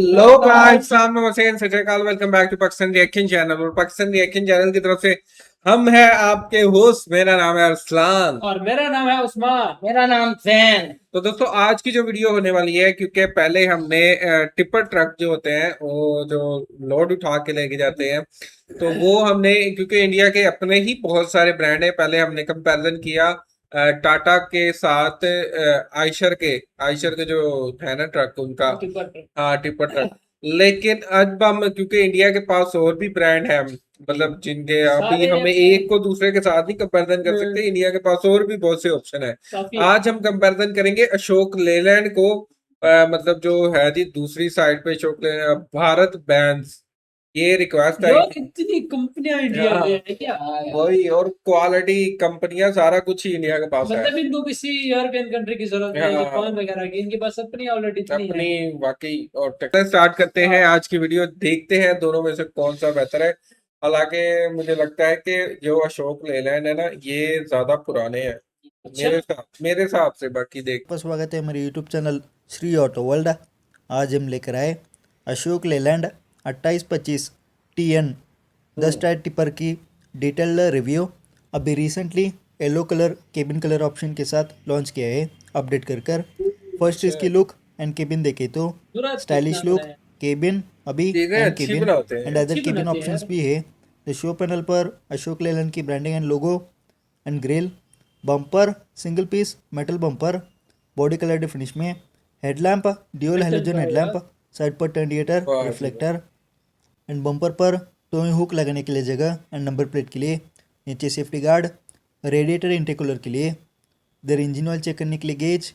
Hello guys, अस्सलाम वालेकुम, सत श्री अकाल। Welcome back to Pakistan reaction channel. और पाकिस्तान रिएक्शन चैनल की तरफ से हम हैं आपके होस्ट। मेरा नाम है अरसलान और मेरा नाम है उस्मान। मेरा नाम जैन। तो दोस्तों, आज की जो वीडियो होने वाली है, क्योंकि पहले हमने टिपर ट्रक जो होते हैं वो जो लोड उठा के लेके जाते हैं, तो वो हमने, क्योंकि इंडिया के अपने ही बहुत सारे ब्रांड है, पहले हमने कंपैरिजन किया टाटा के साथ आयशर के जो है ना ट्रक उनका। हाँ, टिपर ट्रक। लेकिन अब हम, क्योंकि इंडिया के पास और भी ब्रांड है, मतलब जिनके अभी हमें एक को दूसरे के साथ नहीं कंपैरिजन कर सकते, इंडिया के पास और भी बहुत से ऑप्शन है। आज हम कंपैरिजन करेंगे अशोक लेलैंड को, मतलब जो है जी दूसरी साइड पे अशोक लेलैंड, भारत बैंड्स। ये रिक्वेस्ट आई थी। इतनी कंपनियां इंडिया में है क्या? वही, और क्वालिटी कंपनियां सारा कुछ ही इंडिया के पास है। मतलब इनको किसी यूरोपियन कंट्री की जरूरत नहीं है, हाँ, जापान वगैरह की। इनके पास अपनी ऑलरेडी इतनी अपनी है। वाकई। और स्टार्ट करते हैं आज की वीडियो, देखते हैं दोनों में से कौन सा बेहतर है। हालांकि मुझे लगता है कि जो अशोक लेलैंड है ना, ये ज्यादा पुराने हैं अच्छा, मेरे हिसाब से। बाकी देख, आपका स्वागत है हमारे YouTube channel Shri auto world. आज हम लेकर आए Ashok Leyland 2825 TN 10 tyre tipper की डिटेल्ड रिव्यू। अभी recently yellow colour cabin colour option के साथ लॉन्च किया है, अपडेट कर फर्स्ट इसकी लुक एंड केबिन देखे तो पूरा स्टाइलिश कितना लुक बड़ा है। केबिन अभी चीजें एंड अच्छी केबिन बनाते एंड हैं। अदर अच्छी केबिन बनाते हैं ऑप्शंस यार। भी है। द शो पैनल पर अशोक लेलैंड की branding and logo and grille. Bumper single piece metal bumper, body colour finish में। हेडलैम्प ड्यूअल मेटल हैलोजन का है यार। हेडलैम्प, साइड पर टर्निएटर वाह जी वाह। रिफ्लेक्टर एंड बम्पर पर टोइंग हुक लगाने के लिए जगह एंड नंबर प्लेट के लिए। नीचे सेफ्टी गार्ड, रेडिएटर इंटेकूलर के लिए, इधर इंजन ऑयल चेक करने के लिए गेज।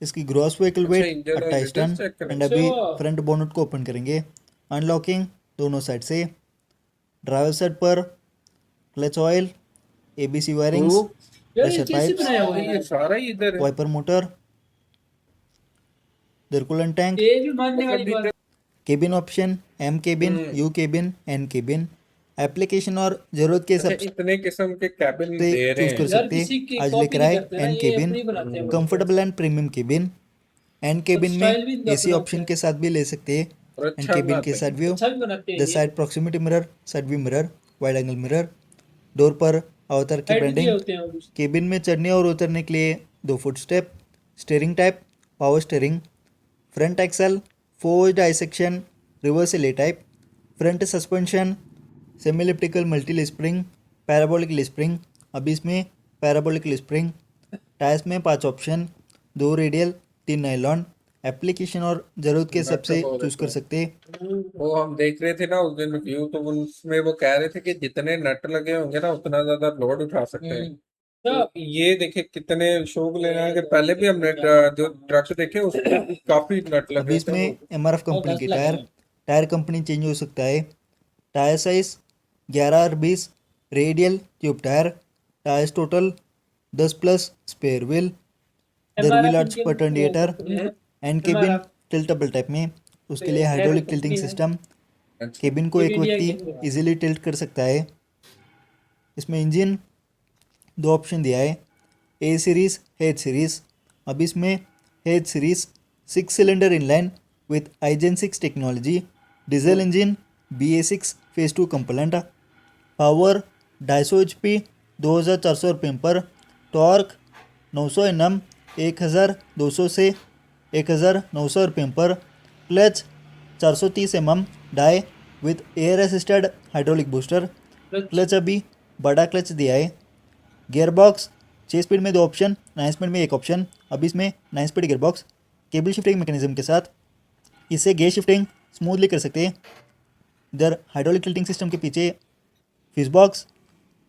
इसकी ग्रॉस व्हीकल अच्छा, वेट इंजन और 28 लीटर्स टन। चेक करें। एंड अच्छा, अभी फ्रंट बोनट को ओपन करेंगे, अनलॉकिंग दोनों साइड से। ड्राइवर साइड पर क्लच ऑयल, ABC वायरिंग्स, यार ये प्रेशर कैसे पाइप्स, बनाया हुआ है ये यार? सारा ही इधर है। वाइपर मोटर, कूलेंट टैंक, ये भी मानने मतलब वाली बात। इधर। Cabin option, M cabin, U cabin, N cabin. Application और ज़रूरत के अच्छा, हिसाब इतने किस्म के कैबिन से दे रहे चूज कर हैं। यार सकते किसी हैं। की आज कॉपी लेकर नहीं आए करते ना, N ये केबिन, अपनी बनाते हैं बड़ी। Comfortable and premium cabin. एन और केबिन में स्टाइल भी इनका AC अपना होता ऑप्शन है। के साथ भी ले सकते हैं। और एंड अच्छा केबिन के बनाते साइड हैं। व्यू, अच्छा भी बनाते हैं द ये। Side proximity mirror, side view mirror, wide angle mirror. Door पर अवतार की हाइट भी दिए ब्रांडिंग। होते हैं वो। केबिन में चढ़ने और उतरने के लिए 2 foot step. Steering type power steering. Front axle forged dissection reversal a type. Front suspension semi elliptical multi spring, parabolic spring. अभी इसमें पैराबोलिक स्प्रिंग। टायर्स में 5 ऑप्शन, 2 रेडियल 3 नाइलॉन। एप्लीकेशन और ज़रूरत के हिसाब नट से बहुत चूज़ अच्छा कर है। सकते हैं। वो हम देख रहे थे ना उस दिन व्यू, तो उसमें वो कह रहे थे कि जितने नट लगे होंगे ना, उतना ज्यादा लोड उठा सकते हैं। तो ये देखे कितने शौक ले रहे हैं कि पहले भी हमने जो ट्रक देखे उसमें भी काफी नट अभी लगे थे इसमें वो। MRF कंपनी के टायर, टायर कंपनी चेंज हो सकता है। Tyre size 11/20 radial tube tyre. Tyres total 10 plus spare wheel. दर व्हील आर्च पर टर्निएटर एंड केबिन हमारा टिल्टेबल टाइप में, उसके लिए हाइड्रोलिक टिल्टिंग सिस्टम। अच्छा। केबिन को ये एक भी इंडिया व्यक्ति की इजीली टिल्ट कर सकता है। इसमें इंजन 2 ऑप्शन दिया है, A सीरीज, H सीरीज। अब इसमें H series 6 cylinder inline with iGen 6 technology, diesel engine, BA6 phase 2 component. Power 250 HP 2400 RPM पर। टॉर्क 900 Nm 1200 से 1900 आरपीएम पर। Clutch 430 mm dia with air assisted hydraulic booster. Clutch अभी बड़ा clutch दिया है। Gear box 6 speed में 2 option, 9 speed में 1 option. अभी इसमें 9 speed gear box cable shifting mechanism के साथ, इससे गियर शिफ्टिंग स्मूथली कर सकते हैं। इधर हाइड्रोलिक टिल्टिंग सिस्टम के पीछे fuse box,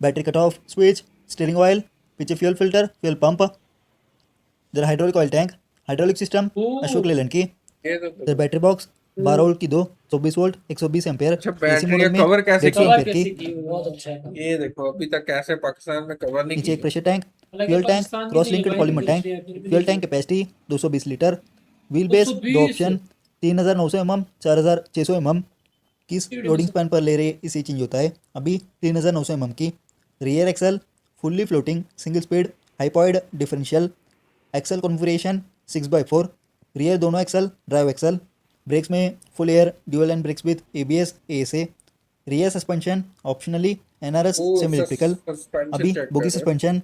battery cut off switch, steering oil, पीछे फ्यूल फिल्टर, फ्यूल पंप। इधर hydraulic oil tank, hydraulic system Ashok Leyland की। ये इधर तो बैटरी बॉक्स 12 वोल्ट की 2 24 वोल्ट 120 एम्पेयर। अच्छा, AC बैटरी का मॉडल में कवर कैसे 150 किया। कवर एम्पेयर की। कैसे की, बहुत अच्छा है। ये देखो, अभी तक कैसे पाकिस्तान में कवर नहीं नीचे एक की। प्रेशर टैंक, हालांकि फ्यूल टैंक, पाकिस्तान की क्रॉस नहीं है लिंक्ड भाई, पॉलीमर टैंक। दूसरी है, फिर भी फ्यूल नहीं टैंक है। Capacity 220 litre. Wheel base 2 220 option, 3900 mm 4600 mm। किस लोडिंग स्पैन पर ले रहे इसी चेंज होता है। अभी 3900 mm की। Rear axle fully floating single speed hypoid differential. Axle configuration 6/4। Rear दोनों एक्सल ड्राइव एक्सल। ब्रेक्स में full air dual and brakes with ABS ASA, rear suspension optionally NRS वो सेमी इलेक्ट्रिकल। सस्पेंशन अभी check bogie कर रहे suspension,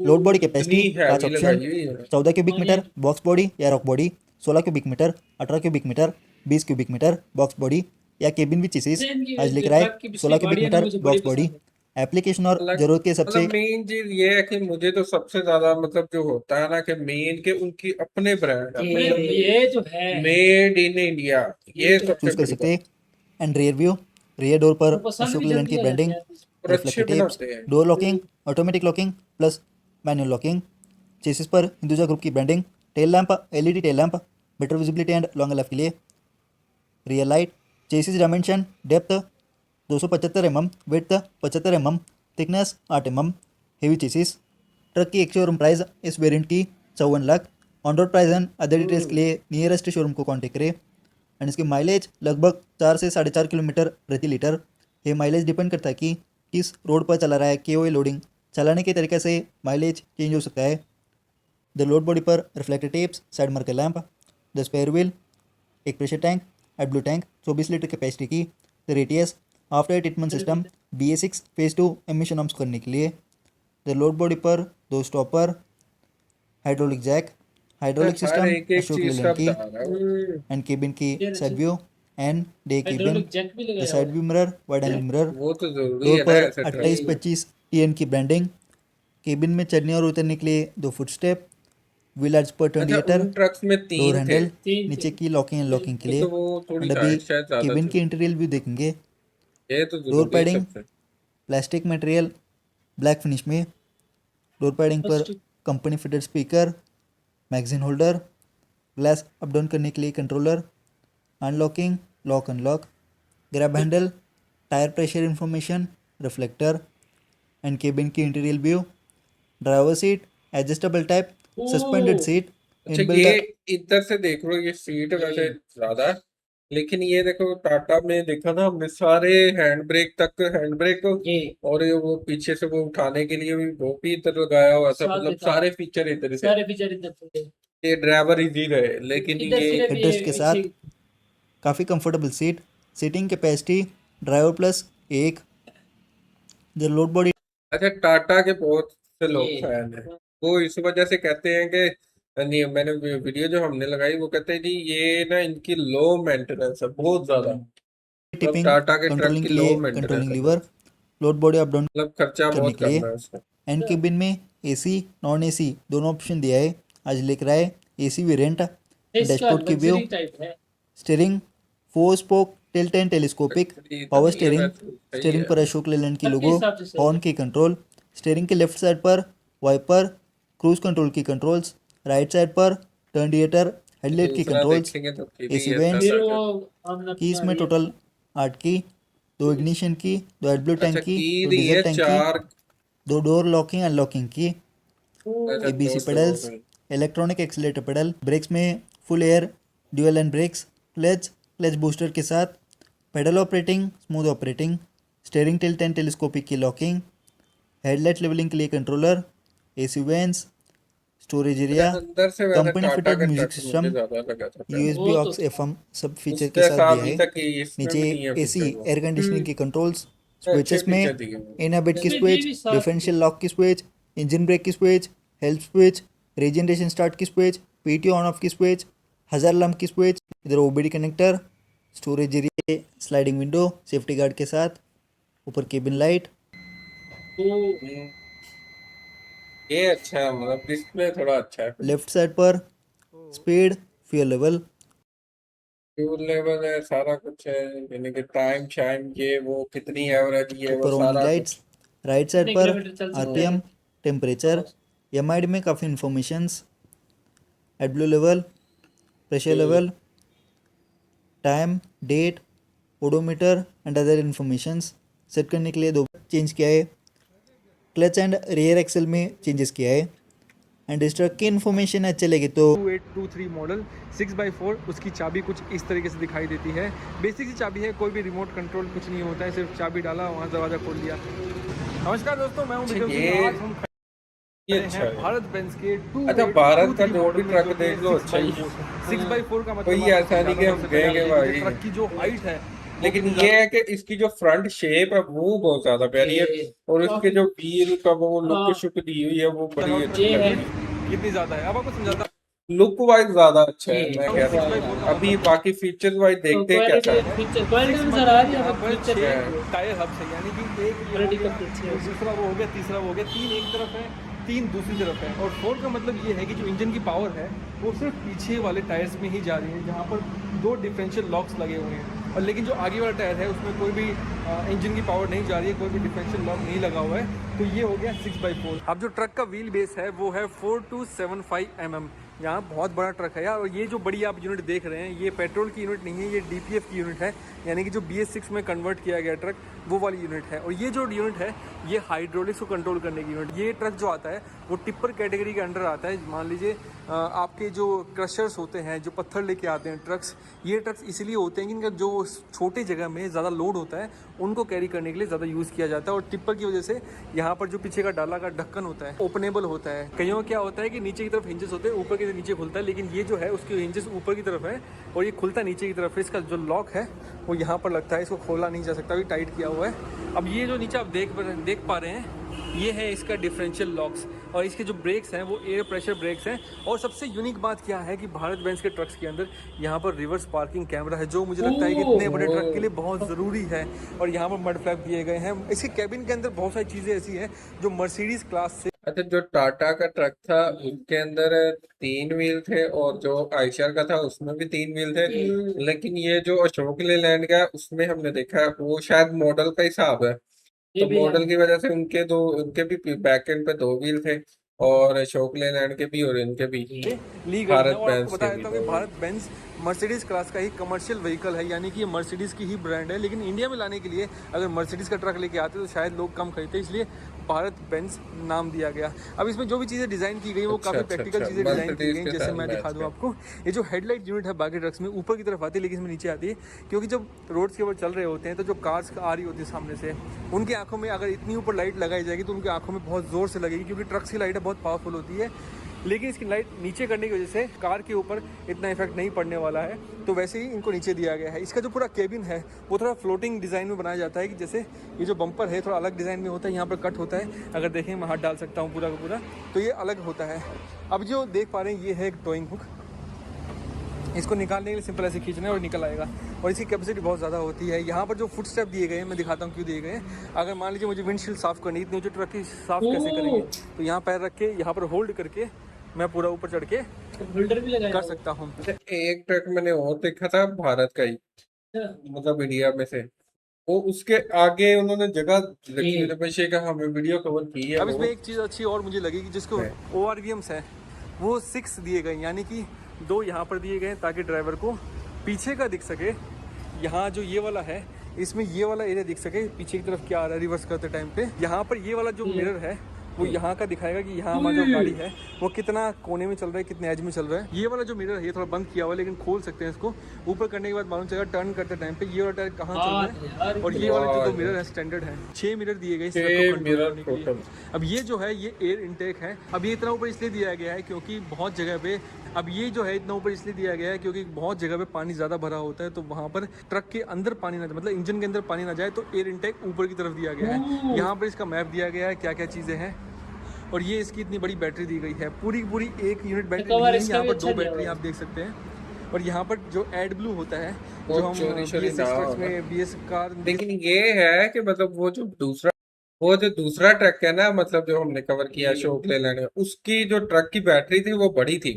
load body capacity इतनी 5 heavy option, लगाई हुई है 14 क्यूबिक मीटर बॉक्स बॉडी या rock body, 16 cubic metre, 18 cubic metre, 20 cubic metre box body या केबिन विद चेसिस। आज लिख रहा है 16 cubic metre box body. Application और अलग जरूरत के हिसाब से मतलब मेन चीज ये है कि मुझे तो सबसे ज्यादा मतलब जो होता है ना कि मेन के उनकी अपने ब्रांड ये जो है मेड इन इंडिया ये सबसे चूज कर बड़ी सकते बात हैं। And rear view, rear door पर वो पसंद अशोक भी लेलैंड की जल्दी आ ब्रांडिंग, जाती है। और रिफ्लेक्टर अच्छे टेप्स, बनाते हैं door locking, automatic locking plus manual locking. Chassis पर हिंदुजा ग्रुप की branding, tail lamp LED tail lamp better visibility and long life के लिए। Rear light, chassis dimension, depth 275 mm, width 75 mm, thickness 8 mm, heavy chassis. Truck की एक showroom price इस variant की 54 lakh. On road price and other details के लिए nearest showroom को contact करें। एंड इसकी माइलेज लगभग 4 से 4.5 किलोमीटर प्रति लीटर। ये माइलेज डिपेंड करता है कि किस रोड पर चला रहा है। KOA लोडिंग चलाने के तरीके से माइलेज चेंज हो सकता है। द लोड बॉडी पर reflector tapes, side marker lamp, the spare wheel, एक pressure tank, AdBlue tank 24 litre capacity की, द रेटियस after treatment system BS6 phase 2 emission norms करने के लिए। द लोड बॉडी पर 2 स्टॉपर, हाइड्रोलिक जैक, हाइड्रोलिक हर system एक एक अशोक चीज लेलैंड सब की, बता रहा एंड केबिन की साइड व्यू एंड डे केबिन, हाइड्रोलिक जैक भी द लगाया side view mirror, wide angle mirror. वो तो जरूरी डोर है ना पर ऐसे 28-25 TN की ब्रांडिंग, केबिन में चढ़ने और उतरने के लिए 2 फुट स्टेप, व्हील आर्च पर अच्छा 28, उन ट्रक्स में डोर 3 थे हैंडल, तीन नीचे थे। की लॉकिंग एंड लॉकिंग के लिए। तो वो थोड़ी एंड अभी हाइट शायद ज्यादा केबिन थी की इंटीरियर व्यू देखेंगे। ये तो डोर जरूरी है पैडिंग सबसे प्लास्टिक मटेरियल ब्लैक फिनिश में, डोर पैडिंग पर company fitted speaker, magazine holder, glass up down करने के लिए controller, unlocking lock unlock, grab handle, tyre pressure information, reflector and cabin की interior view. Driver seat adjustable type, suspended seat, अच्छा ये inbuilt. इधर से देख लो ये सीट वैसे ज्यादा है लेकिन ये देखो टाटा में देखा ना हमने सारे हैंड ब्रेक ये और ये वो पीछे से वो उठाने के लिए भी वो भी इधर लगाया हुआ था साथ मतलब देता सारे फीचर इधर से सारे फीचर इधर थे। ये ड्राइवर इजी रहे लेकिन इधर ये सिर्फ हेडरेस्ट ये के साथ काफ़ी comfortable seat, seating capacity driver plus 1। The load body अच्छा टाटा के बहुत से लोग ये फैन है वो इस वजह से कहते हैं कि नहीं मैंने वीडियो जो हमने लगाई वो कहते हैं जी ये ना इनकी लो मेंटेनेंस है बहुत ज्यादा मतलब टिपिंग टाटा के ट्रक कंट्रोलिंग की के लो लिए मेंटेनेंस कंट्रोलिंग है lever, load body up down मतलब खर्चा करने बहुत के लिए। करना है उसमें एंड केबिन में AC नॉन AC दोनों ऑप्शन दिया है। आज लिख रहा है AC वेरिएंट। इसका डैशबोर्ड की व्यू, लग्जरी टाइप है। Steering 4 spoke tilt and telescopic, ये तो पावर नहीं है स्टीयरिंग, वैसे सही स्टीयरिंग है पर अशोक लेलैंड की सबके लोगो, हिसाब से सही हॉर्न है। की कंट्रोल, स्टीयरिंग के लेफ्ट साइड पर वाइपर, क्रूज कंट्रोल की कंट्रोल्स, राइट साइड पर टर्निएटर, हेडलाइट की दूसरा कंट्रोल्स, देखेंगे तो फिर AC ही अच्छा वेंट्स। फिर था वो हमने की अपना इसमें ये टोटल 8 की, 2 इग्निशन की, 2 एडब्ल्यू टैंक अच्छा की, की 2 नहीं डीजल है टैंक की, 4 2 डोर लॉकिंग अनलॉकिंग की, अच्छा ABC दो pedals, electronic accelerator pedal, brakes में full air dual and brakes, clutch booster के साथ, pedal operating smooth operating, steering tilt and telescopic की लॉकिंग, हेडलाइट लेवलिंग के लिए controller, AC vents, storage area, अंदर से वैसे कंपनी टाटा फिटेड का म्यूजिक ट्रक मुझे सिस्टम, ज्यादा लगा था पहले USB वो तो ऑक्स FM सब फीचर के उसके साथ साथ दिया अभी है। तक इसमें नीचे भी नहीं है AC फीचर वो एयर कंडीशनिंग की कंट्रोल्स, अच्छे स्विचेस में फीचर दिए हुए इन बिट की इसमें ये स्विच, भी साथ डिफरेंशियल लॉक की स्विच, इंजन ब्रेक की switch, help switch, regeneration start की स्विच, PTO ऑन ऑफ की स्विच, हज़ार लैंप की स्विच, इधर OBD connector, storage area, sliding window safety guard के साथ, ऊपर केबिन लाइट। वो ये अच्छा है मतलब डिस्प्ले थोड़ा अच्छा है लेफ्ट साइड पर speed, fuel level, fuel level है सारा कुछ है यानी कि टाइम शाइम ये वो कितनी एवरेज ये वो ऊपर वार्निंग सारा लाइट्स, कुछ राइट साइड कितने पर किलोमीटर चल सकते RPM, हैं। टेम्परेचर, MID में काफ़ी informations, AdBlue level, pressure level, time, date, odometer and other informations set करने के लिए 2 चेंज किया है। क्लच एंड रियर एक्सेल में चेंजेस किया है। एंड इस ट्रक की इन्फॉर्मेशन अच्छी लगी तो 2823 मॉडल 6x4 उसकी चाबी कुछ इस तरीके से दिखाई देती है। बेसिक सी चाबी है, कोई भी रिमोट कंट्रोल कुछ नहीं होता है, सिर्फ चाबी डाला वहाँ दरवाज़ा खोल दिया। नमस्कार दोस्तों, मैं हूँ विक्रम सिंह। ये आज हम ये अच्छा हैं है। भारत बेंज के अच्छा, भारत का जो भी ट्रक देख लो अच्छा ही 6x4 का मतलब कोई आपको ऐसा नहीं कि हम समझाता हूँ सबसे गए पहले भाई। कि ट्रक की जो हाइट है वो लेकिन कितनी ये है कि इसकी जो फ्रंट शेप है वो बहुत ज्यादा प्यारी है, और उसके जो व्हील का वो लुक हाँ। शुक दी हुई है वो बड़ी ज्यादा अच्छी ये लग है। रही है। कितनी ज्यादा है अब आपको समझाता लुक वाइज ज्यादा अच्छा है, ये मैं हूँ कह सिक्स रहा बाई हूँ। फोर का अभी मतलब बाकी फीचर्स वाइज देखते हैं कैसा क्वालिटी है। फीचर क्वालिटी सिक्स नजर आ रही है, यहाँ अब पर फीचर 6 टायर हब्स है, यानी कि एक ये हो क्वालिटी गया, काफी अच्छी है। दूसरा वो हो गया, तीसरा वो हो गया, 3 एक तरफ है, 3 दूसरी तरफ है। और 4 का मतलब ये है कि जो इंजन की पावर है वो सिर्फ पीछे वाले टायर्स में ही जा रही है, जहाँ पर 2 डिफरेंशियल लॉक्स लगे हुए हैं। और लेकिन जो आगे वाला टायर है उसमें कोई भी इंजन की पावर नहीं जा रही है, कोई भी डिफरेंशियल लॉक नहीं लगा हुआ है। तो ये हो गया 6x4। अब जो ट्रक का व्हील बेस है वो है 4275 mm। यहाँ बहुत बड़ा ट्रक है यार। और ये जो बड़ी आप यूनिट देख रहे हैं ये पेट्रोल की यूनिट नहीं है, ये DPF की यूनिट है, यानी कि जो BS6 में कन्वर्ट किया गया ट्रक वो वाली यूनिट है। और ये जो यूनिट है ये हाइड्रोलिक्स को कंट्रोल करने की यूनिट। ये ट्रक जो आता है वो टिप्पर कैटेगरी के अंडर आता है। मान लीजिए आपके जो क्रशर्स होते हैं, जो पत्थर लेके आते हैं ट्रक्स, ये ट्रक्स इसलिए होते हैं कि इनका जो छोटे जगह में ज़्यादा लोड होता है उनको कैरी करने के लिए ज़्यादा यूज़ किया जाता है। और टिप्पर की वजह से यहाँ पर जो पीछे का डाला का ढक्कन होता है ओपनेबल होता है। कईयों क्या होता है कि नीचे की तरफ हिंजेस होते हैं, ऊपर के नीचे खुलता है, लेकिन ये जो है उसके हिंजेस ऊपर की तरफ है और ये खुलता नीचे की तरफ है। इसका जो लॉक है वो यहाँ पर लगता है, इसको खोला नहीं जा सकता, अभी टाइट किया हुआ है। अब ये जो नीचे आप देख पा रहे हैं ये है इसका डिफरेंशियल लॉक्स, और इसके जो ब्रेक्स हैं वो एयर प्रेशर ब्रेक्स हैं। और सबसे यूनिक बात क्या है कि भारत बेंज के ट्रक्स के अंदर यहाँ पर रिवर्स पार्किंग कैमरा है, जो मुझे लगता है कि इतने बड़े ट्रक के लिए बहुत ज़रूरी है। और यहाँ पर मड फ्लैप दिए गए हैं। इसके कैबिन के अंदर बहुत सारी चीज़ें ऐसी हैं जो मर्सिडीज़ क्लास से। अच्छा, जो टाटा का ट्रक था उसके अंदर 3 व्हील थे, और जो आयशर का था उसमें भी 3 व्हील थे, लेकिन ये जो अशोक लेलैंड का है उसमें हमने देखा है वो शायद मॉडल का हिसाब है, ये तो भी है। मॉडल की वजह से उनके भी बैक एंड पे 2 व्हील थे, और अशोक लेलैंड के भी और इनके भी, ली गई है। भारत और आपको बेंज के बता भी देता हूँ कि भारत बेंज मर्सिडीज़ क्लास का ही कमर्शियल व्हीकल है, यानी कि ये मर्सिडीज़ की ही ब्रांड है। लेकिन इंडिया में लाने के लिए अगर मर्सिडीज़ का ट्रक लेके आते तो शायद लोग कम खरीदते, इसलिए भारत बेंज नाम दिया गया। अब इसमें जो भी चीज़ें डिज़ाइन की गई वो काफ़ी प्रैक्टिकल चीज़ें डिज़ाइन की गई, जैसे मैं दिखा दूँ आपको। ये जो हेडलाइट यूनिट है बाकी ट्रक्स में ऊपर की तरफ आती है, लेकिन इसमें नीचे आती है, क्योंकि जब रोड्स के ऊपर चल रहे होते हैं तो जो कार्स आ रही होती है सामने से, उनकी आंखों में अगर इतनी ऊपर लाइट लगाई जाएगी तो उनकी आंखों में बहुत ज़ोर से लगेगी, क्योंकि ट्रक्स की लाइट बहुत पावरफुल होती है। लेकिन इसकी लाइट नीचे करने की वजह से कार के ऊपर इतना इफेक्ट नहीं पड़ने वाला है, तो वैसे ही इनको नीचे दिया गया है। इसका जो पूरा केबिन है वो थोड़ा फ्लोटिंग डिज़ाइन में बनाया जाता है, कि जैसे ये जो बम्पर है थोड़ा अलग डिज़ाइन में होता है, यहाँ पर कट होता है। अगर देखें मैं हाथ डाल सकता हूँ पूरा का पूरा, तो ये अलग होता है। अब जो देख पा रहे हैं ये है एक टोइंग हुक, इसको निकालने के लिए सिंपल ऐसे खींचना है और निकल आएगा। और इसकी कैपेसिटी बहुत ज़्यादा होती है। यहाँ पर जो फुट स्टेप दिए गए हैं मैं दिखाता हूँ क्यों दिए गए हैं। अगर मान लीजिए मुझे विंडशील्ड साफ़ करनी है, इतनी ऊँचे ट्रक की साफ़ कैसे करेंगे, तो यहाँ पैर रख के यहाँ पर होल्ड करके मैं पूरा ऊपर चढ़ के होल्डर भी लगाया कर हुआ है। सकता हूँ। एक ट्रक मैंने और देखा था भारत का ही, मतलब इंडिया में से, वो उसके आगे उन्होंने जगह रखी हुई, पीछे का हमें वीडियो कवर की है अब वो इसमें एक चीज़ अच्छी और मुझे लगी कि जिसको ORVMs हैं वो 6 दिए गए, यानी कि 2 यहाँ पर दिए गए हैं ताकि ड्राइवर को पीछे का दिख सके। यहाँ जो ये वाला है इसमें ये वाला एरिया दिख सके पीछे की तरफ क्या आ रहा है रिवर्स करते टाइम पे। यहाँ पर ये वाला जो मिरर है वो यहाँ का दिखाएगा कि यहाँ हमारा जो गाड़ी है वो कितना कोने में चल रहा है, कितने एज में चल रहा है। ये वाला जो मिरर है ये थोड़ा बंद किया हुआ है, लेकिन खोल सकते हैं इसको। ऊपर करने के बाद मालूम चलेगा टर्न करते टाइम पे ये वाला टायर कहाँ चल रहा है। और ये वाले जो 2 मिरर है स्टैंडर्ड है, 6 मिरर दिए गए इस ट्रक को कंट्रोल करने के लिए। अब ये जो है ये एयर इनटेक है। अब ये इतना ऊपर इसलिए दिया गया है क्योंकि बहुत जगह पे, अब ये जो है इतना ऊपर इसलिए दिया गया है क्योंकि बहुत जगह पे पानी ज़्यादा भरा होता है, तो वहाँ पर ट्रक के अंदर पानी ना जाए, मतलब इंजन के अंदर पानी ना जाए, तो एयर इनटेक ऊपर की तरफ दिया गया है। यहाँ पर इसका मैप दिया गया है क्या क्या चीज़ें हैं। और ये इसकी इतनी बड़ी बैटरी दी गई है, पूरी एक यूनिट बैटरी नहीं है, यहाँ पर 2 बैटरी आप देख सकते हैं। और यहाँ पर जो एड ब्लू होता है जो हम BS6 ट्रक्स में BS कार, लेकिन ये है कि मतलब वो जो दूसरा ट्रक है ना, मतलब जो हमने कवर किया अशोक लेलैंड में, उसकी जो ट्रक की बैटरी थी वो बड़ी थी,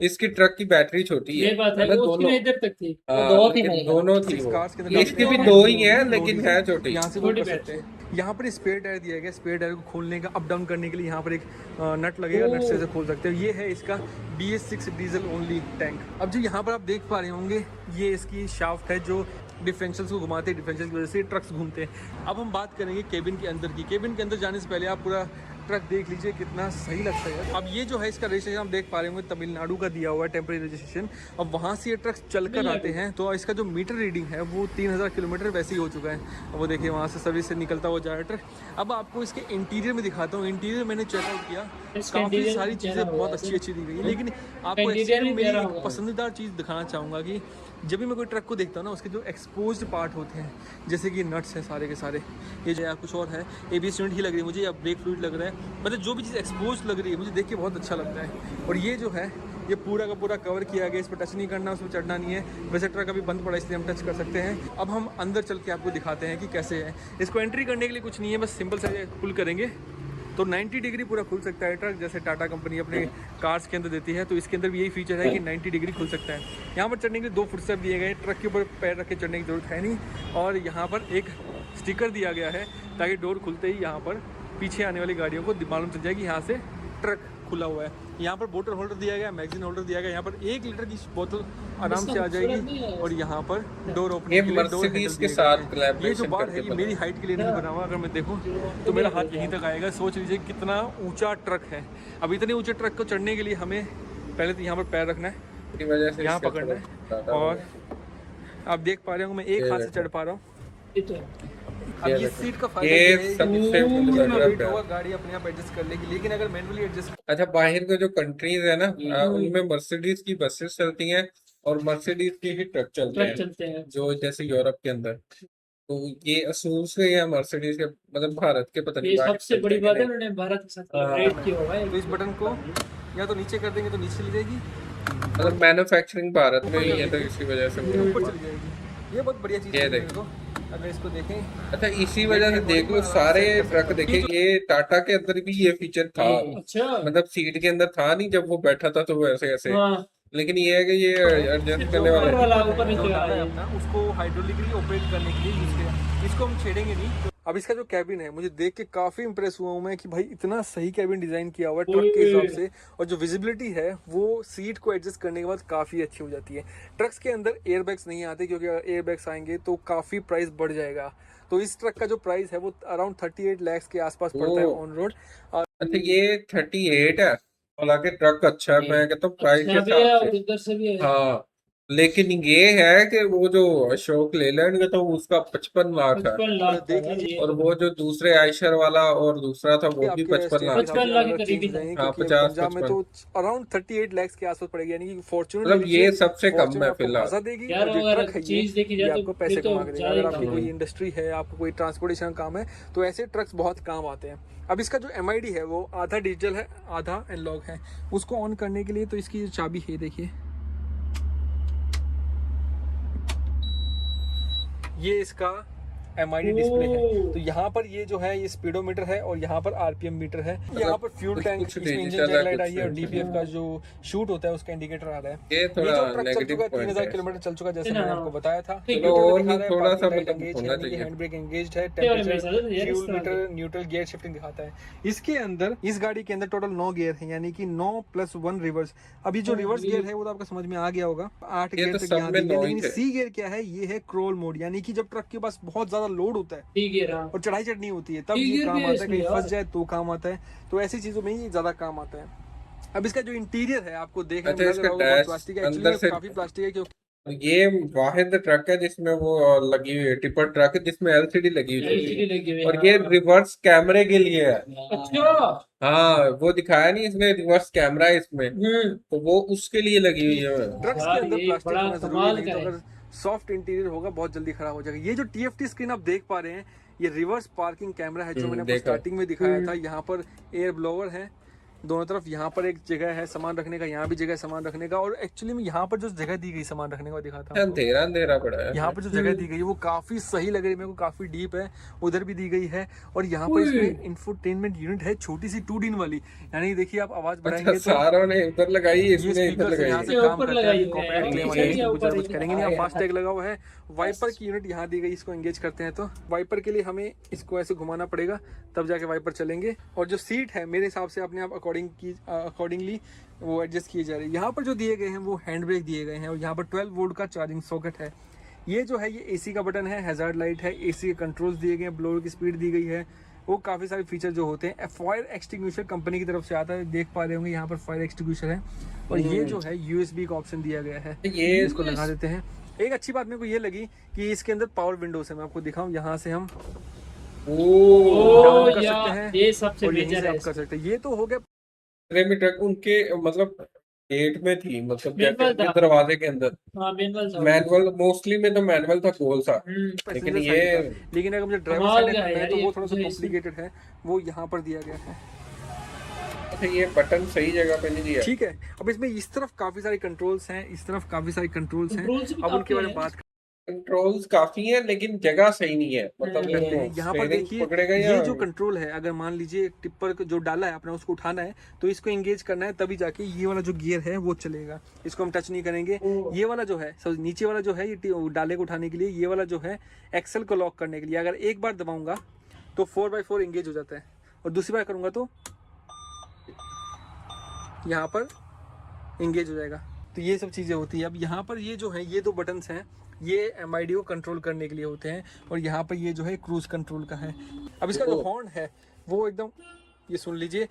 इसकी ट्रक की बैटरी छोटी है। ये बात है, मतलब वो उसकी दोनों इधर तक थी, वो हाँ, 2 थी लेकिन मेरे दोनों थी वो। इसकी भी 2 ही है लेकिन है छोटी। यहाँ से वो कर सकते हैं। यहाँ पर स्पेयर टायर दिया गया, स्पेयर टायर को खोलने का, अप डाउन करने के लिए यहाँ पर एक नट लगेगा, नट से खोल सकते हो। ये है इसका BS6 डीजल ओनली टैंक। अब जो यहाँ पर आप देख पा रहे होंगे ये इसकी शाफ्ट है जो डिफरेंशियल्स को घुमाते हैं, डिफरेंशियल की वजह से ट्रक्स घूमते हैं। अब हम बात करेंगे केबिन के अंदर की। केबिन के अंदर जाने से पहले आप पूरा ट्रक देख लीजिए कितना सही लगता है। अब ये जो है इसका रजिस्ट्रेशन आप देख पा रहे होंगे तमिलनाडु का दिया हुआ है टेम्परेरी रजिस्ट्रेशन। अब वहाँ से ये ट्रक चल कर आते हैं तो इसका जो मीटर रीडिंग है वो 3000 किलोमीटर वैसे ही हो चुका है। अब वो देखिए वहाँ से सर्विस से निकलता हुआ जा रहा है ट्रक। अब आपको इसके इंटीरियर में दिखाता हूँ। इंटीरियर मैंने चेकआउट किया, इसका काफ़ी इंटीरियर सारी चीज़ें प्यारा बहुत हुआ है। अच्छी अच्छी दी गई है, लेकिन आपको इंटीरियर भी मेरी प्यारा एक हुआ है। पसंदीदा चीज़ दिखाना चाहूँगा कि जब भी मैं कोई ट्रक को देखता हूँ ना, उसके जो एक्सपोज्ड पार्ट होते हैं, जैसे कि नट्स हैं सारे के सारे, ये जो है कुछ और है, ABS यूनिट ही लग रही है मुझे, या ब्रेक फ्लूइड लग रहा है, मतलब जो भी चीज़ एक्सपोज लग रही है मुझे देख के बहुत अच्छा लगता है। और ये जो है ये पूरा का पूरा कवर किया गया, इस पर टच नहीं करना, उसमें चढ़ना नहीं है। वैसे ट्रक अभी बंद पड़ा है इसलिए हम टच कर सकते हैं। अब हम अंदर चल के आपको दिखाते हैं कि कैसे है। इसको एंट्री करने के लिए कुछ नहीं है, बस सिंपल से पुल करेंगे तो 90 डिग्री पूरा खुल सकता है ट्रक, जैसे टाटा कंपनी अपने कार्स के अंदर देती है। तो इसके अंदर भी यही फीचर है कि 90 डिग्री खुल सकता है। यहाँ पर चढ़ने के लिए 2 फुटस्टेप दिए गए, ट्रक के ऊपर पैर रख के चढ़ने की जरूरत है नहीं। और यहाँ पर एक स्टिकर दिया गया है ताकि डोर खुलते ही यहाँ पर पीछे आने वाली गाड़ियों को मालूम चल जाए कि यहाँ से ट्रक खुला हुआ है। यहाँ पर बोतल होल्डर दिया गया, मैगजीन होल्डर दिया गया। यहाँ पर 1 लीटर की बोतल आराम से आ जाएगी। और यहाँ पर डोर ये ओपनिंग के लिए डोर मर्सिडीज हैंडल के दिए साथ गए हैं। ये कोलैबोरेशन जो बार करके है ये बना मेरी हाइट के लिए नहीं बना हुआ। अगर मैं देखूँ तो मेरा हाथ यहीं तक आएगा। सोच लीजिए कितना ऊंचा ट्रक है। अब इतने ऊंचे ट्रक को चढ़ने के लिए हमें पहले तो यहाँ पर पैर रखना है, की वजह से यहाँ इसका पकड़ना है। थोड़ा और आप देख पा रहे हो मैं एक हाथ से चढ़ पा रहा हूँ। ये तो है। अब ये सीट का फायदा ये ये है सबसे कि मुझे जितना लग रहा वेट है। होगा गाड़ी अपने आप एडजस्ट कर लेगी, लेकिन अगर मैनुअली एडजस्ट अच्छा, बाहर के जो कंट्रीज है ना, उनमें मर्सिडीज की बसेस चलती हैं और मर्सिडीज के ही ट्रक चलते ट्रक हैं, चलते हैं। जो जैसे यूरोप के अंदर। तो ये असूल से या मर्सिडीज के, मतलब भारत के पता नहीं ये बाहर सबसे चलते बड़ी हैं बात कि है, नहीं। उन्होंने भारत के साथ हाँ। कोलैबोरेट किया हुआ है। तो इस बटन को या तो नीचे कर देंगे तो नीचे चली जाएगी, मतलब मैन्युफैक्चरिंग भारत में ही है, तो ऊपर इसी वजह से ऊपर वो- चली जाएगी। ये बहुत बढ़िया चीज़ ये है मेरे देखो। को। अगर इसको देखें अच्छा, इसी वजह से देख लो सारे ट्रक देखे, ये टाटा के अंदर भी ये फीचर था। अच्छा। मतलब सीट के अंदर था नहीं जब वो बैठा था, तो वो ऐसे ऐसे। हाँ, लेकिन ये है कि ये एडजस्ट करने ऊपर वाला वाला ऊपर नीचे जो वाला डाटा है ये। अपना उसको हाइड्रोलिकली ऑपरेट करने के लिए यूज किया। इसको हम छेड़ेंगे नहीं। अब इसका जो कैबिन है मुझे देख के काफी इंप्रेस हुआ हूं मैं कि भाई इतना सही कैबिन डिजाइन किया हुआ है ट्रक के हिसाब से। और जो विजिबिलिटी है वो सीट को एडजस्ट करने के बाद काफी अच्छी हो जाती है। ट्रक्स के अंदर एयरबैग्स नहीं आते, क्योंकि एयरबैग्स आएंगे तो काफी प्राइस बढ़ जाएगा। तो इस ट्रक का जो प्राइस है वो अराउंड 38 लाख के आसपास पड़ता है ऑन रोड। अच्छा, ये 38 है। हालांकि ट्रक अच्छा है, मैं कहता हूँ प्राइस के अच्छा भी है हिसाब और से। उधर से भी है। हाँ, लेकिन ये है कि वो जो अशोक लेलैंड का था उसका 55 लाख है, 55 लाख का देख यार लीजिए। ये। और वो जो दूसरे आइशर वाला और दूसरा था वो भी आपके 55 स्टेट लाख के था। 55 लाख के अलग करीब ही चेंज था। रहेंगे, हाँ, क्योंकि 50 पंजाब में 55। तो अराउंड 38 लाख के आसपास पड़ेगी। यानी कि फॉर्च्यूनर मतलब ये सबसे कम है आपको फिलहाल। मजा देगी। यार और जो अगर ट्रक है चीज देखी ये जाए आपको तो पैसे फिर तो कमा के देगा। ज्यादा अगर ही आपकी कम कोई है। इंडस्ट्री है, आपको कोई ट्रांसपोर्टेशन काम है, तो ऐसे ट्रक्स बहुत काम आते हैं। अब इसका जो MID है वो आधा डिजिटल है आधा एनालॉग है। उसको ऑन करने के लिए तो इसकी जो चाबी है देखिए, ये इसका MID डिस्प्ले है। ओह। तो यहाँ पर ये जो है ये स्पीडोमीटर है और यहाँ पर RPM मीटर है। यहाँ पर फ्यूल कुछ- टैंक, कुछ इसमें इंजन digital जैक है, लाइट कुछ आई है और digital। DPF का जो शूट होता है उसका इंडिकेटर आ रहा है। ये ये थोड़ा जो ट्रक चल नेगेटिव चुका है पॉइंट 3000 है। किलोमीटर चल चुका है, जैसे ना, मैंने ना। आपको बताया था। ठीक है, और भी थोड़ा सा लाइट मतलब एंगेज होना यानी कि चाहिए। हैंड ब्रेक एंगेज्ड है, ये वाले मेरे साथ है, टेम्परेचर, यार, इस फ्यूल तरह मीटर, न्यूट्रल गियर शिफ्टिंग दिखाता है। इसके अंदर इस गाड़ी के अंदर टोटल 9 गियर है, यानी कि 9 + 1 रिवर्स। अभी जो रिवर्स गियर है वो तो आपको समझ में आ गया होगा। 8 ये गियर तो तक सब यहाँ में दी गई, 9 ही लेकिन थे। C गियर क्या है, ये है क्रोल मोड। यानी कि जब ट्रक के पास बहुत ज्यादा लोड होता है ठीक है रहा। और चढ़ाई चढ़नी होती है तब ठीक ये है, काम भी है आता है। कहीं इसमें फंस यार। जाए तो काम आता है। तो ऐसी चीजों में ये ज्यादा काम आता है। अब इसका जो इंटीरियर है आपको देखने में अच्छा, लग इसका रहा होगा बहुत डैश प्लास्टिक है। अंदर एक्चुअली से काफी प्लास्टिक है, क्योंकि ये वाहिद ट्रक है जिसमें वो लगी हुई है, टिपर ट्रक है जिसमें LCD लगी हुई LCD है। लगी हुई है, और ये हाँ। रिवर्स कैमरे के लिए है। अच्छा। हाँ, वो दिखाया नहीं इसने, रिवर्स कैमरा है इसमें, तो वो उसके लिए लगी हुई है। ट्रक्स के यार अंदर ये प्लास्टिक बड़ा होना जरूरी कमाल नहीं, का तो है। अगर सॉफ्ट इंटीरियर होगा बहुत जल्दी खराब हो जाएगा। ये जो TFT स्क्रीन आप देख पा रहे हैं ये रिवर्स पार्किंग कैमरा है, जो मैंने आपको देखा। स्टार्टिंग में दिखाया था। यहाँ पर एयर ब्लोअर है दोनों तरफ, यहाँ पर एक जगह है सामान रखने का, यहाँ भी जगह है सामान रखने का। और एक्चुअली में यहाँ पर जो जगह दी गई सामान रखने का दिखाता हूँ आपको। अंधेरा अंधेरा पड़ा है। यहाँ पर जो जगह दी गई है वो काफी सही लग रही है मेरे को, काफी डीप है। उधर भी दी गई है। और यहाँ पर इसमें इंफोटेनमेंट यूनिट है, छोटी सी 2 in वाली। यानी देखिए आप आवाज बढ़ाएंगे अच्छा, तो सारों ने उधर लगाई, ये इसने इधर स्पीकर से यहाँ लगाई। से काम ऊपर करता लगाई है। हुई है। कॉपीराइट क्लेम आ पीछे जाएगा, भी इसमें ऊपर कुछ करेंगे नहीं। हाँ, अब फास्टैग लगा हुआ है। वाइपर की यूनिट यहाँ दी गई, इसको एंगेज करते हैं तो वाइपर के लिए हमें इसको ऐसे घुमाना पड़ेगा तब जाके वाइपर चलेंगे। और जो सीट है मेरे हिसाब से अपने आप अकॉर्डिंगली वो एडजस्ट किए जा रहे हैं। यहाँ पर जो दिए गए हैं वो हैंड ब्रेक दिए गए हैं और यहाँ पर 12 वोल्ट का चार्जिंग सॉकेट है। ये जो है ये AC का बटन है, हैजार्ड लाइट है, AC के कंट्रोल्स दिए गए हैं, ब्लोअर की स्पीड दी गई है, वो काफ़ी सारे फीचर जो होते हैं फायर एक्सटिंग्विशर कंपनी की तरफ से आता है, देख पा रहे होंगे यहाँ पर फायर एक्सटिंग्विशर है। और ये जो है यूएसबी का ऑप्शन दिया गया है, ये इसको लगा देते हैं। एक अच्छी बात मेरे को ये लगी कि इसके अंदर पावर विंडोज है, मैं आपको दिखाऊं, यहाँ से हम डाउन कर सकते हैं ये सबसे और यहीं मेजर से है अप कर सकते हैं। ये तो हो गया में ट्रक उनके मतलब गेट में थी, मतलब क्या मैनुअल कहते हैं, था। दरवाजे के अंदर हाँ मैनुअल था। मैनुअल, मोस्टली में तो मैनुअल था गोल सा। लेकिन पैसेंजर ये साइड का। लेकिन अगर मुझे ड्राइवर कमाल साइड का करना है यार तो ये वो थोड़ा सा मुझे कॉम्प्लिकेटेड है, वो यहाँ पर दिया गया है। अच्छा, ये बटन सही जगह पे नहीं दिया। ठीक है, अब इसमें इस तरफ काफी सारे कंट्रोल्स हैं, इस तरफ काफी सारे कंट्रोल्स हैं। Controls भी अब उनके काफी बारे में हैं। बात कंट्रोल्स काफी है लेकिन जगह सही नहीं है, मतलब ये फिर है, तो यहाँ पर steering देखिए पकड़ेगा ये या जो कंट्रोल है, अगर मान लीजिए टिप्पर को जो डाला है आपने उसको उठाना है तो इसको एंगेज करना है, तभी जाके ये वाला जो गियर है वो चलेगा। इसको हम टच नहीं करेंगे। ये वाला जो है सब नीचे वाला जो है ये डाले को उठाने के लिए, ये वाला जो है एक्सेल को लॉक करने के लिए। अगर एक बार दबाऊंगा तो 4x4 एंगेज हो जाता है और दूसरी बार करूंगा तो यहाँ पर एंगेज हो जाएगा। तो ये सब चीज़ें होती है। अब यहाँ पर ये जो है ये दो बटन्स हैं, ये एमआईडी को कंट्रोल करने के लिए होते हैं और यहाँ पर ये जो है क्रूज कंट्रोल का है। अब इसका जो हॉर्न है वो एकदम, ये सुन लीजिए।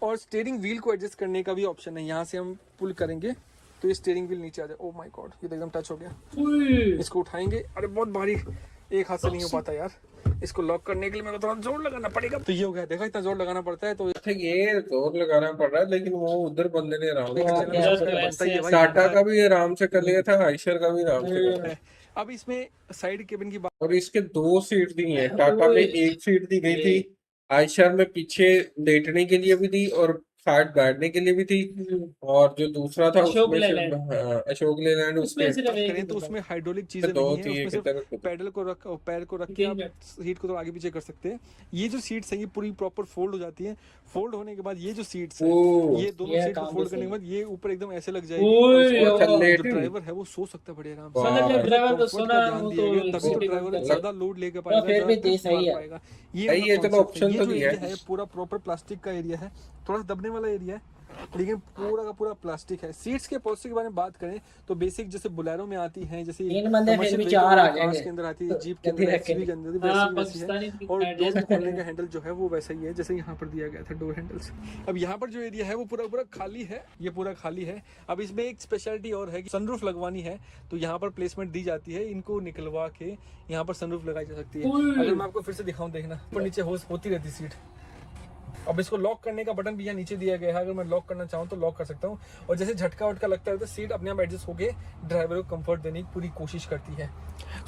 और स्टीयरिंग व्हील को एडजस्ट करने का भी ऑप्शन है, यहाँ से हम पुल करेंगे तो ये स्टीयरिंग व्हील नीचे आ जाए। ओह माय गॉड, ये तो एकदम टच हो गया। इसको उठाएंगे, अरे बहुत भारी, एक हाथ से नहीं हो पाता यार। इसको लॉक करने के लिए मेरे को थोड़ा जोर लगाना पड़ेगा। तो ये हो गया, देखा इतना जोर लगाना पड़ता है। तो अच्छा, ये जोर लगाना पड़ रहा है, लेकिन वो उधर बंदे ने आराम से यार, किया तो था। ऐसे- ऐसे- टाटा का भी आराम से कर लिया था, आयशर का भी आराम से कर लिया। अब इसमें साइड केबिन की बात, और इसके 2 सीट दी हैं, टाटा में 1 सीट दी गई थी, आयशर में पीछे लेटने के लिए भी थी और साइड बैठने के लिए भी थी। और जो दूसरा था अशोक उसमें सिर्फ लेलैंड। अशोक लेलैंड, उसमें उसमें सिर्फ एक करें ही तो बटन। उसमें हाइड्रोलिक चीजें दो नहीं है, थी, उसमें एक सिर्फ तरफ पैडल को रख, पैर को रख के तीन आप सीट को तो आगे पीछे कर सकते हैं। ये जो सीट्स है ये पूरी प्रॉपर फोल्ड हो जाती है। फोल्ड होने के बाद ये जो सीट्स है, ओ, ये दोनों ये सीट को काम फोल्ड भी करने के सही बाद ये ऊपर एकदम ऐसे लग जाएगी। ओए, और इसके बाद अच्छा, जो लेटी। ड्राइवर है वो सो सकता है बड़े आराम से। मतलब जब ड्राइवर तो Comfort सोना का ध्यान वो दिया तो गया, तभी तो सीटें ड्राइवर बंद ज्यादा लोड लेके पाएगा, फिर भी ज्यादा सही है। पाएगा। सही है, उनका चलो concept है। option ये तो जो दिया एरिया है। है पूरा प्रॉपर प्लास्टिक का एरिया है, थोड़ा सा दबने वाला एरिया है लेकिन पूरा का पूरा प्लास्टिक है। सीट्स के पॉलिस्टर के बारे में बात करें तो बेसिक जैसे बुलेरो में आती हैं, जैसे तीन बंदे फिर commercial भी vehicle चार आ में कार्स जाएंगे। के अंदर आती है, जीप के अंदर, गद्दी रख के एक्सयूवी के अंदर हाँ, वैसी है। पाकिस्तानी और adjust डोर करते खोलने हैं। का हैंडल जो है वो वैसा ही है जैसे यहाँ पर दिया गया था, डोर हैंडल्स। अब यहाँ पर जो एरिया है वो पूरा पूरा खाली है, ये पूरा खाली है। अब इसमें एक स्पेशलिटी और है कि सनरूफ लगवानी है तो यहाँ पर प्लेसमेंट दी जाती है, इनको निकलवा के यहाँ पर सनरूफ लगाई जा सकती है। अगर मैं आपको फिर से दिखाऊं, देखना ऊपर नीचे होती रहती सीट। अब इसको लॉक करने का बटन भी यहाँ नीचे दिया गया है, अगर मैं लॉक करना चाहूँ तो लॉक कर सकता हूँ। और जैसे झटका वटका लगता है तो सीट अपने आप एडजस्ट होकर ड्राइवर को कंफर्ट देने की पूरी कोशिश करती है।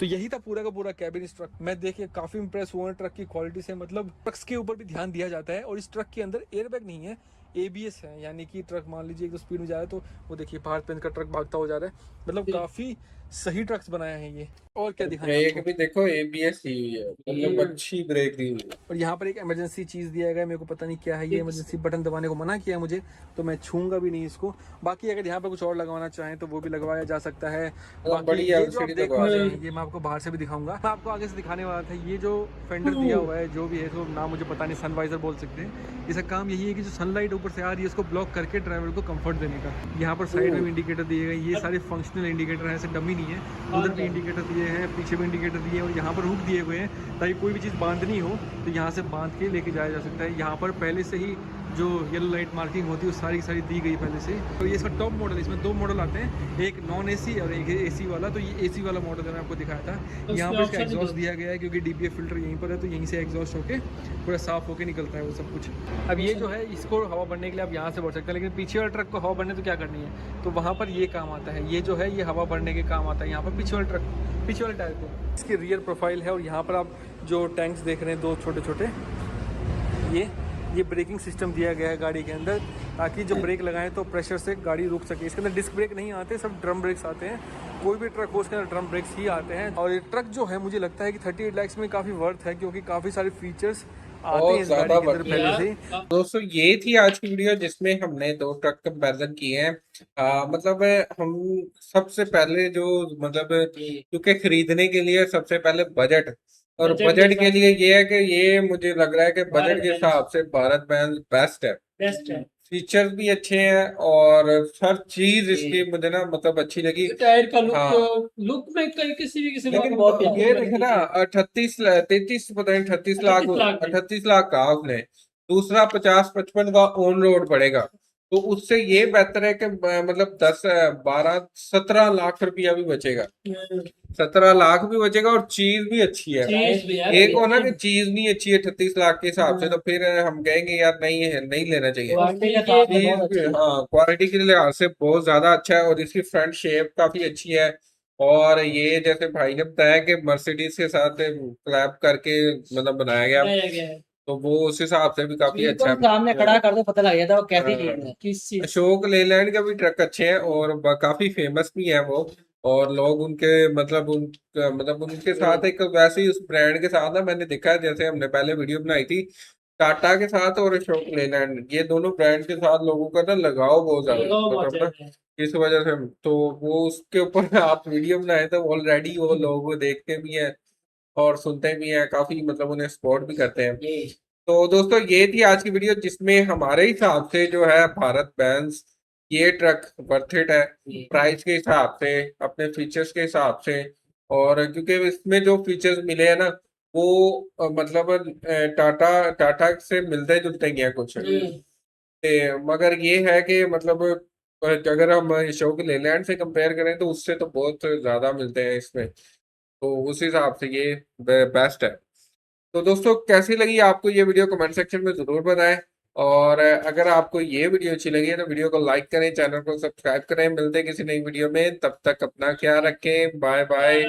तो यही था पूरा का पूरा कैबिन इस ट्रक। मैं देखिए काफी इंप्रेस हुआ ट्रक की क्वालिटी से, मतलब ट्रक्स के ऊपर भी ध्यान दिया जाता है। और इस ट्रक के अंदर एयरबैग नहीं है, ABS है, यानी कि ट्रक मान लीजिए एक तो स्पीड में जा रहा है तो वो देखिए भारत पेंस का ट्रक भागता हो जा रहा है। मतलब काफी सही ट्रक्स बनाया है ये। और क्या दिखाएं ब्रेक आपको? भी देखो ABS दी हुई है, मतलब अच्छी ब्रेक दी हुई है। और यहाँ पर एक इमरजेंसी चीज़ दिया गया है, मेरे को पता नहीं क्या है ये, इमरजेंसी बटन दबाने को मना किया है मुझे, तो मैं छूंगा भी नहीं इसको। बाकी अगर यहाँ पर कुछ और लगवाना चाहें तो वो भी लगवाया जा सकता है। बाकी बड़ी ये जो आप LCD देख लगवा पा रहे दें। हैं ये मैं आपको बाहर से भी दिखाऊंगा। मैं आपको आगे से दिखाने वाला था, ये जो फेंडर दिया हुआ है जो भी है, तो नाम मुझे पता नहीं, सनवाइजर बोल सकते हैं। इसका काम यही है कि जो सनलाइट ऊपर से आ रही है उसको ब्लॉक करके ड्राइवर को कंफर्ट देने का। यहाँ पर साइड में इंडिकेटर दिए गए, ये सारे फंक्शनल इंडिकेटर हैं, ऐसे डमी नहीं है। उधर भी इंडिकेटर दिए हैं, पीछे भी इंडिकेटर दिए हैं और यहाँ पर हुक दिए हुए हैं ताकि कोई भी चीज़ बांधनी हो तो यहाँ से बांध के लेके जाया जा सकता है। यहाँ पर पहले से ही जो येलो लाइट मार्किंग होती है वो सारी सारी दी गई पहले से। तो ये इसका टॉप मॉडल, इसमें 2 मॉडल आते हैं, एक नॉन AC और एक AC वाला। तो ये AC वाला मॉडल है, मैं आपको दिखाया था। यहाँ पर इसका एग्जॉस्ट दिया गया है क्योंकि DPF फिल्टर यहीं पर है, तो यहीं से एग्जॉस्ट होके पूरा साफ होके निकलता है वो सब कुछ। अब ये जो है इसको हवा भरने के लिए आप यहाँ से भर सकते हैं, लेकिन पीछे वाले ट्रक को हवा भरने तो क्या करनी है, तो वहाँ पर ये काम आता है। ये जो है ये हवा भरने के काम आता है यहाँ पर पीछे वाले ट्रक, पीछे वाले टायर को। इसकी रियर प्रोफाइल है और यहाँ पर आप जो टैंक्स देख रहे हैं 2 छोटे छोटे, ये ब्रेकिंग सिस्टम दिया गया है गाड़ी के अंदर ताकि जो ब्रेक लगाएं तो प्रेशर से गाड़ी रुक सके। इसके अंदर डिस्क ब्रेक नहीं आते, सब ड्रम ब्रेक्स आते हैं। कोई भी ट्रक हो उसके अंदर ड्रम ब्रेक्स ही आते हैं। और ये ट्रक जो है मुझे लगता है कि 38 लाख में काफ़ी वर्थ है क्योंकि काफ़ी सारे फीचर्स आते हैं इस गाड़ी के अंदर पहले से। दोस्तों, ये थी आज की वीडियो जिसमें हमने 2 ट्रक कंपैरिजन किए हैं। मतलब हम सबसे पहले जो मतलब क्योंकि खरीदने के लिए सबसे पहले बजट, और बजट के लिए ये है कि ये मुझे लग रहा है कि बजट के हिसाब से भारत बेंज बेस्ट है। बेस्ट है। फीचर्स भी अच्छे हैं और हर चीज इसकी मुझे ना मतलब अच्छी लगी। टायर का लुक, हाँ लुक में कहीं किसी भी लेकिन बहुत प्यारा ये लगा। देखे ना 38 33 पता नहीं 38 लाख 38 लाख में। 38 लाख का आपने दूसरा 50 55 का ऑन रोड पड़ेगा, तो उससे ये बेहतर है कि मतलब 10 12 17 लाख रुपया भी बचेगा, 17 लाख भी बचेगा और चीज भी अच्छी है। चीज भी यार, एक हो ना कि चीज नहीं अच्छी है 38 लाख के हिसाब से, तो फिर हम कहेंगे यार नहीं है, नहीं लेना चाहिए। क्वालिटी के साथ में बहुत चीज अच्छी है। हाँ क्वालिटी के लिहाज से बहुत ज्यादा अच्छा है और इसकी फ्रंट शेप काफी अच्छी है। और ये जैसे भाई ने बताया कि मर्सिडीज के साथ क्लैप करके मतलब बनाया गया, बनाया गया है। तो वो उस हिसाब से भी काफी अच्छा बिल्कुल सामने खड़ा कर दो, पता लग जाता है वो कैसी है। चीज है। किस चीज अशोक लेलैंड के भी ट्रक अच्छे हैं और काफी फेमस भी हैं वो, और लोग उनके मतलब उनके साथ एक वैसे ही उस ब्रांड के साथ ना मैंने देखा है, जैसे हमने पहले वीडियो बनाई थी टाटा के साथ और अशोक लेलैंड, ये दोनों ब्रांड के साथ लोगों का ना लगाव बहुत ज्यादा लगाव बहुत मतलब ना, ज्यादा है। इस वजह से तो वो उसके ऊपर आप वीडियो बनाए तो ऑलरेडी वो लोग वो देखते भी हैं और सुनते भी हैं, काफी मतलब उन्हें सपोर्ट भी करते हैं। ये तो दोस्तों ये थी आज की वीडियो जिसमें हमारे हिसाब से जो है भारत बेंज ये ट्रक वर्थ इट है प्राइस के हिसाब से, अपने फीचर्स के हिसाब से, और क्योंकि इसमें जो फीचर्स मिले हैं ना वो मतलब टाटा टाटा से मिलते जुलते ही हैं कुछ, मगर ये है कि मतलब अगर हम अशोक लेलैंड से कंपेयर करें तो उससे तो बहुत ज्यादा मिलते हैं इसमें, तो उस हिसाब से ये बेस्ट है। तो दोस्तों कैसी लगी आपको ये वीडियो कमेंट सेक्शन में जरूर बताएं, और अगर आपको ये वीडियो अच्छी लगी है तो वीडियो को लाइक करें, चैनल को सब्सक्राइब करें। मिलते हैं किसी नई वीडियो में, तब तक अपना ख्याल रखें, बाय बाय।